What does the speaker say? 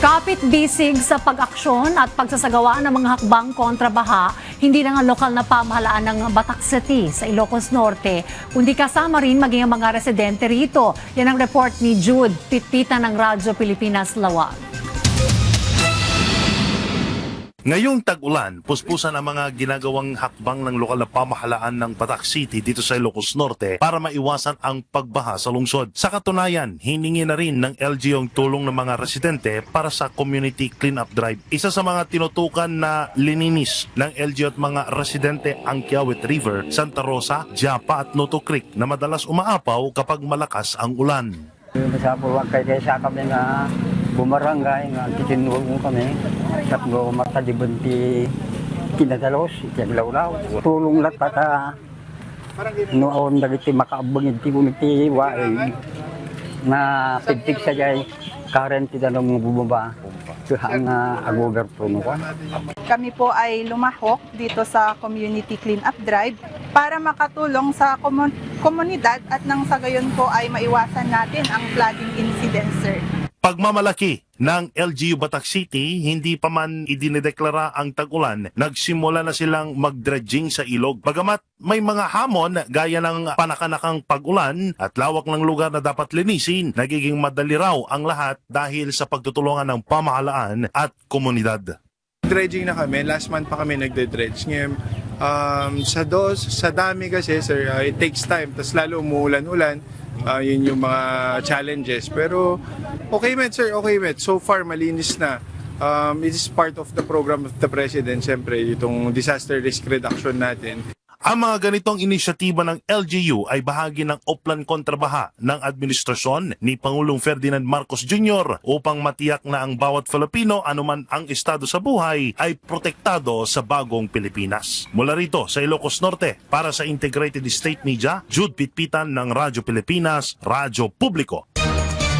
Kapit-bisig sa pag-aksyon at pagsasagawa ng mga hakbang kontra baha, hindi lang ang lokal na pamahalaan ng Batac City sa Ilocos Norte, kundi kasama rin maging ang mga residente rito. Yan ang report ni Jude Pitpita ng Radyo Pilipinas Lawag. Ngayong tag-ulan, puspusan ang mga ginagawang hakbang ng lokal na pamahalaan ng Batac City dito sa Ilocos Norte para maiwasan ang pagbaha sa lungsod. Sa katunayan, hiningi na rin ng LGU ang tulong ng mga residente para sa Community Cleanup Drive. Isa sa mga tinutukan na lininis ng LGU at mga residente ang Kiawit River, Santa Rosa, Japa at Noto Creek na madalas umaapaw kapag malakas ang ulan. Sa pulwag kaysa kami nga bumarangay nga titinulong kami tatlo mataliban ti kinadalos itlawlaw tulong lat ka noon dagiti makaabang ti uniti waay na pigtig sa jay current ti danong bumaba ang agober puno ko. Kami po ay lumahok dito sa Community Cleanup Drive para makatulong sa komunidad at nang sa gayon po ay maiwasan natin ang flooding incidents, sir. Pagmamalaki ng LGU Batac City, hindi pa man idinedeklara ang tag-ulan, nagsimula na silang mag-dredging sa ilog. Bagamat may mga hamon gaya ng panakanakang pag-ulan at lawak ng lugar na dapat linisin, nagiging madali raw ang lahat dahil sa pagtutulungan ng pamahalaan at komunidad. Dredging na kami, last month pa kami nagde-dredge. Ngayon, sa dami kasi, sir, it takes time, tas lalo umuulan-ulan. Yun yung mga challenges. Pero okay met sir, okay met. So far malinis na. It is part of the program of the President, siyempre, itong disaster risk reduction natin. Ang mga ganitong inisyatiba ng LGU ay bahagi ng Oplan Kontrabaha ng administrasyon ni Pangulong Ferdinand Marcos Jr. upang matiyak na ang bawat Filipino, anuman ang estado sa buhay, ay protektado sa bagong Pilipinas. Mula rito sa Ilocos Norte, para sa Integrated State Media, Jude Pitpitan ng Radyo Pilipinas, Radyo Publiko.